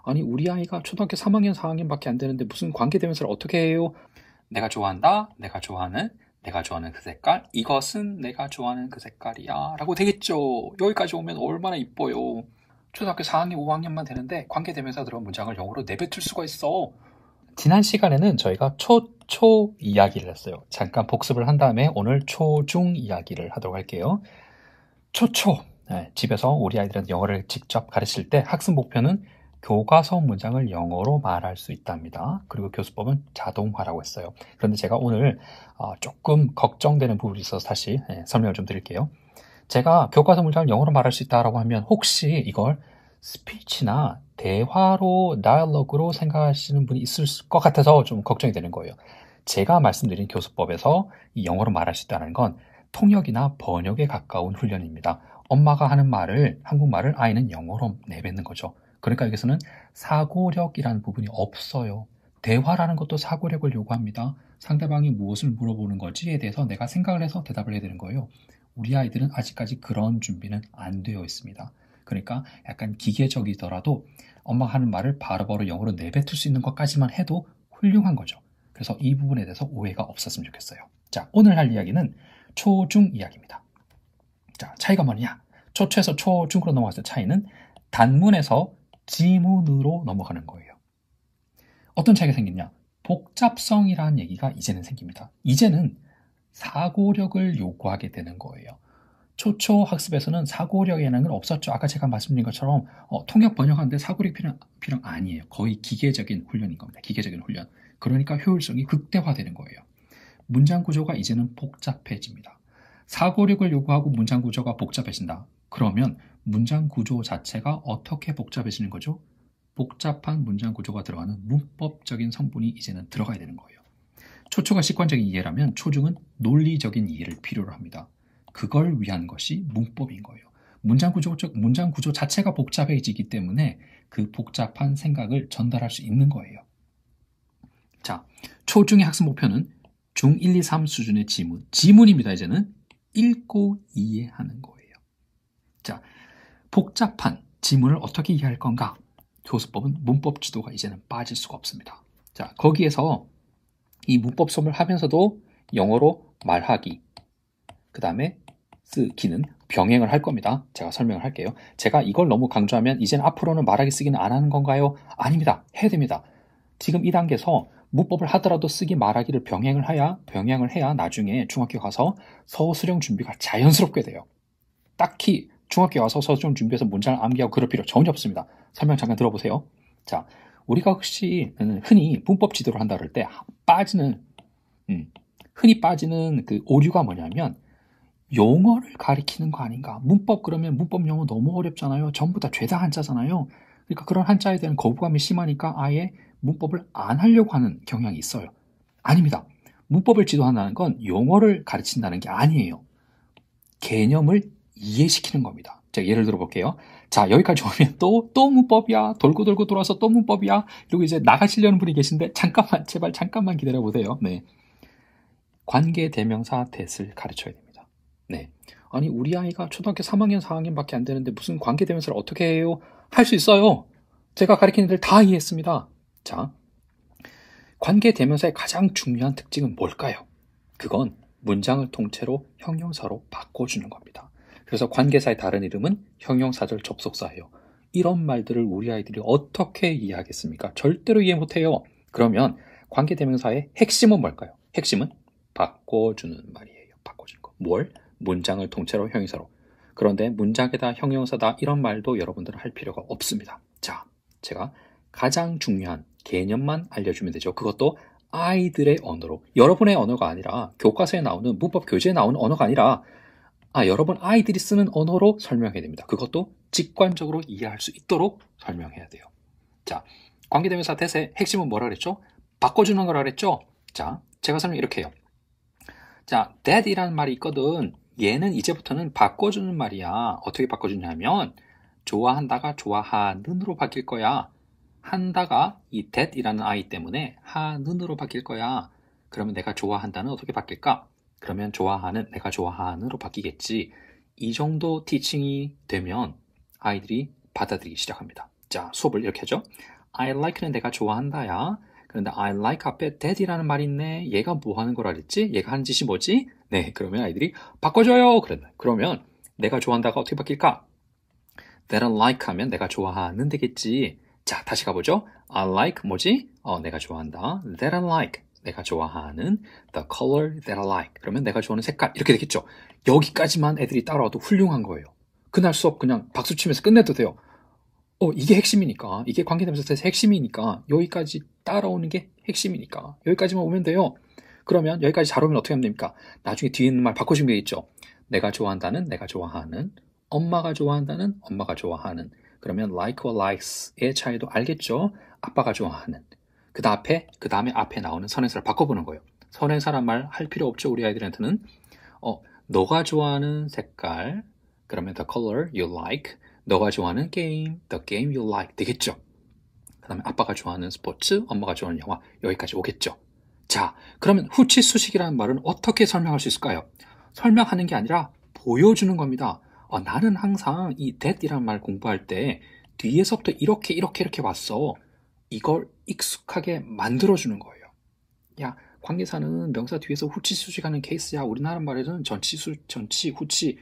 아니, 우리 아이가 초등학교 3학년, 4학년밖에 안 되는데 무슨 관계대명사를 어떻게 해요? 내가 좋아한다, 내가 좋아하는 그 색깔, 이것은 내가 좋아하는 그 색깔이야 라고 되겠죠. 여기까지 오면 얼마나 이뻐요. 초등학교 4학년, 5학년만 되는데 관계대명사 들어간 문장을 영어로 내뱉을 수가 있어. 지난 시간에는 저희가 초 이야기를 했어요. 잠깐 복습을 한 다음에 오늘 초중 이야기를 하도록 할게요. 초초. 집에서 우리 아이들한테 영어를 직접 가르칠 때 학습 목표는 교과서 문장을 영어로 말할 수 있답니다. 그리고 교수법은 자동화라고 했어요. 그런데 제가 오늘 조금 걱정되는 부분이 있어서 다시 설명을 좀 드릴게요. 제가 교과서 문장을 영어로 말할 수 있다라고 하면 혹시 이걸 스피치나 대화로, 다이얼로그로 생각하시는 분이 있을 것 같아서 좀 걱정이 되는 거예요. 제가 말씀드린 교수법에서 이 영어로 말할 수 있다는 건 통역이나 번역에 가까운 훈련입니다. 엄마가 하는 말을, 한국말을 아이는 영어로 내뱉는 거죠. 그러니까 여기서는 사고력이라는 부분이 없어요. 대화라는 것도 사고력을 요구합니다. 상대방이 무엇을 물어보는 건지에 대해서 내가 생각을 해서 대답을 해야 되는 거예요. 우리 아이들은 아직까지 그런 준비는 안 되어 있습니다. 그러니까 약간 기계적이더라도 엄마가 하는 말을 바로바로 영어로 내뱉을 수 있는 것까지만 해도 훌륭한 거죠. 그래서 이 부분에 대해서 오해가 없었으면 좋겠어요. 자, 오늘 할 이야기는 초중 이야기입니다. 자, 차이가 뭐냐? 초초에서 초중으로 넘어갔을 때 차이는 단문에서 지문으로 넘어가는 거예요. 어떤 차이가 생기냐? 복잡성이라는 얘기가 이제는 생깁니다. 이제는 사고력을 요구하게 되는 거예요. 초초 학습에서는 사고력이라는 건 없었죠. 아까 제가 말씀드린 것처럼 통역 번역하는데 사고력 필요 아니에요. 거의 기계적인 훈련인 겁니다. 기계적인 훈련. 그러니까 효율성이 극대화되는 거예요. 문장 구조가 이제는 복잡해집니다. 사고력을 요구하고 문장 구조가 복잡해진다. 그러면 문장 구조 자체가 어떻게 복잡해지는 거죠? 복잡한 문장 구조가 들어가는 문법적인 성분이 이제는 들어가야 되는 거예요. 초초가 직관적인 이해라면 초중은 논리적인 이해를 필요로 합니다. 그걸 위한 것이 문법인 거예요. 문장 구조 자체가 복잡해지기 때문에 그 복잡한 생각을 전달할 수 있는 거예요. 자, 초중의 학습 목표는 중 1, 2, 3 수준의 지문입니다. 이제는 읽고 이해하는 거예요. 자, 복잡한 지문을 어떻게 이해할 건가? 교수법은 문법 지도가 이제는 빠질 수가 없습니다. 자, 거기에서 이 문법 수업을 하면서도 영어로 말하기, 그 다음에 쓰기는 병행을 할 겁니다. 제가 설명을 할게요. 제가 이걸 너무 강조하면 이제는 앞으로는 말하기 쓰기는 안 하는 건가요? 아닙니다. 해야 됩니다. 지금 이 단계에서 문법을 하더라도 쓰기 말하기를 병행을 해야 나중에 중학교 가서 서술형 준비가 자연스럽게 돼요. 딱히 중학교 가서 서술형 준비해서 문장을 암기하고 그럴 필요 전혀 없습니다. 설명 잠깐 들어보세요. 자, 우리가 혹시 흔히 문법 지도를 한다 그럴 때 흔히 빠지는 그 오류가 뭐냐면 용어를 가리키는 거 아닌가. 문법 그러면 문법 용어 너무 어렵잖아요. 전부 다 죄다 한자잖아요. 그러니까 그런 한자에 대한 거부감이 심하니까 아예 문법을 안 하려고 하는 경향이 있어요. 아닙니다. 문법을 지도한다는 건 용어를 가르친다는 게 아니에요. 개념을 이해시키는 겁니다. 제가 예를 들어 볼게요. 자, 여기까지 오면 또 문법이야. 돌고 돌고 돌아서 또 문법이야. 이러고 이제 나가시려는 분이 계신데 제발 잠깐만 기다려 보세요. 네. 관계 대명사 that을 가르쳐야 됩니다. 네. 아니, 우리 아이가 초등학교 3학년, 4학년밖에 안 되는데 무슨 관계 대명사를 어떻게 해요? 할 수 있어요. 제가 가르치는 애들 다 이해했습니다. 자, 관계 대명사의 가장 중요한 특징은 뭘까요? 그건 문장을 통째로 형용사로 바꿔주는 겁니다. 그래서 관계사의 다른 이름은 형용사절 접속사예요. 이런 말들을 우리 아이들이 어떻게 이해하겠습니까? 절대로 이해 못해요. 그러면 관계 대명사의 핵심은 뭘까요? 핵심은 바꿔주는 말이에요. 바꿔주는 거. 뭘? 문장을 통째로 형용사로. 그런데 문장에다 형용사다 이런 말도 여러분들은 할 필요가 없습니다. 자, 제가 가장 중요한 개념만 알려주면 되죠. 그것도 아이들의 언어로. 여러분의 언어가 아니라 교과서에 나오는 문법 교재에 나오는 언어가 아니라 여러분 아이들이 쓰는 언어로 설명해야 됩니다. 그것도 직관적으로 이해할 수 있도록 설명해야 돼요. 자, 관계대명사 that의 핵심은 뭐라 그랬죠? 바꿔주는 거라 그랬죠? 자, 제가 설명 이렇게 해요. 자, that이라는 말이 있거든. 얘는 이제부터는 바꿔주는 말이야. 어떻게 바꿔주냐면 좋아한다가 좋아하는으로 바뀔 거야. 한다가 이 that이라는 아이 때문에 하는으로 바뀔 거야. 그러면 내가 좋아한다는 어떻게 바뀔까? 그러면 좋아하는, 내가 좋아하는으로 바뀌겠지. 이 정도 티칭이 되면 아이들이 받아들이기 시작합니다. 자, 수업을 이렇게 하죠. I like는 내가 좋아한다야. 그런데 I like 앞에 that이라는 말이 있네. 얘가 뭐 하는 거라 그랬지? 얘가 하는 짓이 뭐지? 네, 그러면 아이들이 바꿔줘요. 그러면 내가 좋아한다가 어떻게 바뀔까? that I like 하면 내가 좋아하는 되겠지. 자, 다시 가보죠. I like 뭐지? 내가 좋아한다. that I like 내가 좋아하는 the color that I like 그러면 내가 좋아하는 색깔 이렇게 되겠죠. 여기까지만 애들이 따라와도 훌륭한 거예요. 그날 수업 그냥 박수 치면서 끝내도 돼요. 이게 핵심이니까. 이게 관계대명사의 핵심이니까. 여기까지 따라오는 게 핵심이니까. 여기까지만 오면 돼요. 그러면 여기까지 잘 오면 어떻게 하면 됩니까? 나중에 뒤에 있는 말 바꿔주면 되겠죠. 내가 좋아한다는, 내가 좋아하는, 엄마가 좋아한다는, 엄마가 좋아하는. 그러면 like와 likes의 차이도 알겠죠? 아빠가 좋아하는. 그 다음에 앞에 나오는 선행사를 바꿔보는 거예요. 선행사란 말 할 필요 없죠. 우리 아이들한테는. 너가 좋아하는 색깔. 그러면 the color you like. 너가 좋아하는 게임, the game you like 되겠죠. 그 다음에 아빠가 좋아하는 스포츠, 엄마가 좋아하는 영화 여기까지 오겠죠. 자, 그러면 후치수식이라는 말은 어떻게 설명할 수 있을까요? 설명하는 게 아니라 보여주는 겁니다. 나는 항상 이 that이라는 말 공부할 때 뒤에서부터 이렇게 왔어. 이걸 익숙하게 만들어주는 거예요. 야, 관계사는 명사 뒤에서 후치수식하는 케이스야. 우리나라 말에는 전치, 후치.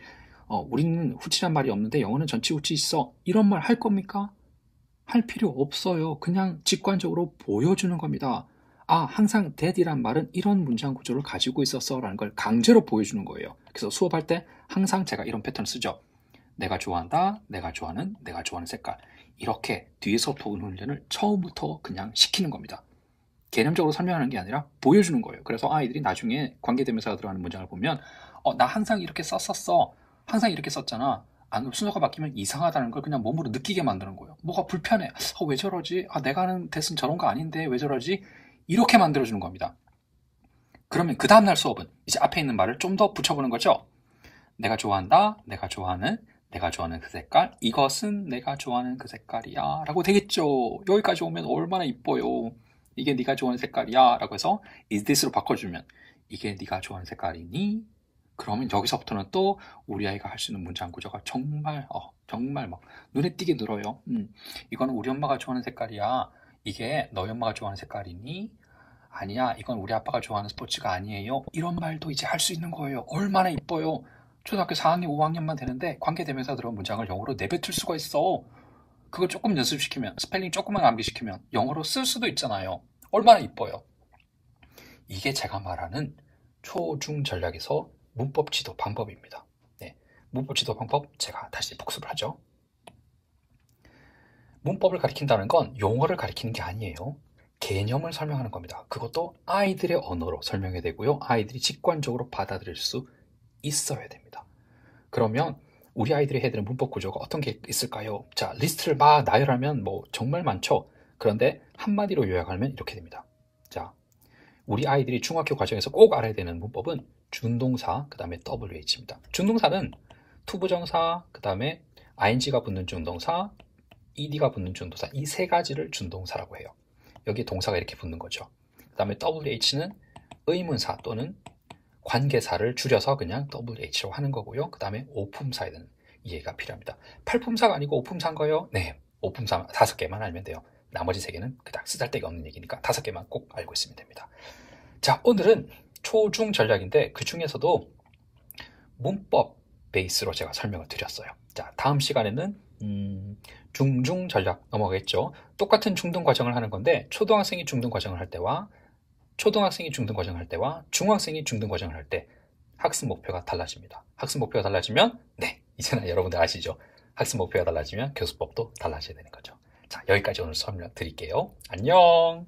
우리는 후치란 말이 없는데 영어는 전치, 후치 있어. 이런 말 할 겁니까? 할 필요 없어요. 그냥 직관적으로 보여주는 겁니다. 항상 that이란 말은 이런 문장 구조를 가지고 있었어 라는 걸 강제로 보여주는 거예요. 그래서 수업할 때 항상 제가 이런 패턴을 쓰죠. 내가 좋아한다, 내가 좋아하는 색깔. 이렇게 뒤에서부터 오는 훈련을 처음부터 그냥 시키는 겁니다. 개념적으로 설명하는 게 아니라 보여주는 거예요. 그래서 아이들이 나중에 관계대명사가 들어가는 문장을 보면 나 항상 이렇게 썼었어. 항상 이렇게 썼잖아. 안 그럼 순서가 바뀌면 이상하다는 걸 그냥 몸으로 느끼게 만드는 거예요. 뭐가 불편해. 왜 저러지? 내가 하는 대신 저런 거 아닌데 왜 저러지? 이렇게 만들어주는 겁니다. 그러면 그 다음날 수업은 이제 앞에 있는 말을 좀 더 붙여보는 거죠. 내가 좋아한다. 내가 좋아하는 그 색깔. 이것은 내가 좋아하는 그 색깔이야. 라고 되겠죠. 여기까지 오면 얼마나 이뻐요. 이게 네가 좋아하는 색깔이야. 라고 해서 is this로 바꿔주면 이게 네가 좋아하는 색깔이니? 그러면 여기서부터는 또 우리 아이가 할 수 있는 문장 구조가 정말 막 눈에 띄게 늘어요. 이거는 우리 엄마가 좋아하는 색깔이야. 이게 너희 엄마가 좋아하는 색깔이니? 아니야, 이건 우리 아빠가 좋아하는 스포츠가 아니에요. 이런 말도 이제 할 수 있는 거예요. 얼마나 이뻐요. 초등학교 4학년, 5학년만 되는데 관계대명사 들어간 문장을 영어로 내뱉을 수가 있어. 그걸 조금 연습시키면, 스펠링 조금만 암기시키면 영어로 쓸 수도 있잖아요. 얼마나 이뻐요. 이게 제가 말하는 초중 전략에서 문법 지도 방법입니다. 네, 문법 지도 방법 제가 다시 복습을 하죠. 문법을 가리킨다는 건 용어를 가리키는 게 아니에요. 개념을 설명하는 겁니다. 그것도 아이들의 언어로 설명해야 되고요. 아이들이 직관적으로 받아들일 수 있어야 됩니다. 그러면 우리 아이들이 해야 되는 문법 구조가 어떤 게 있을까요? 자, 리스트를 막 나열하면 정말 많죠. 그런데 한마디로 요약하면 이렇게 됩니다. 자, 우리 아이들이 중학교 과정에서 꼭 알아야 되는 문법은 준동사, 그 다음에 WH입니다. 준동사는 투부정사, 그 다음에 ing가 붙는 준동사, ed가 붙는 준동사, 이 세 가지를 준동사라고 해요. 여기에 동사가 이렇게 붙는 거죠. 그 다음에 WH는 의문사 또는 관계사를 줄여서 그냥 WH로 하는 거고요. 그 다음에 오품사에 대한 이해가 필요합니다. 8품사가 아니고 오품사인 거예요? 네, 오품사 5개만 알면 돼요. 나머지 3개는 그닥 쓰잘데기 없는 얘기니까 5개만 꼭 알고 있으면 됩니다. 자, 오늘은 초중 전략인데 그 중에서도 문법 베이스로 제가 설명을 드렸어요. 자, 다음 시간에는 중중 전략 넘어가겠죠. 똑같은 중등 과정을 하는 건데 초등학생이 중등 과정을 할 때와 중학생이 중등 과정을 할 때 학습 목표가 달라집니다. 학습 목표가 달라지면 이제는 여러분들 아시죠? 학습 목표가 달라지면 교수법도 달라져야 되는 거죠. 자, 여기까지 오늘 설명 드릴게요. 안녕.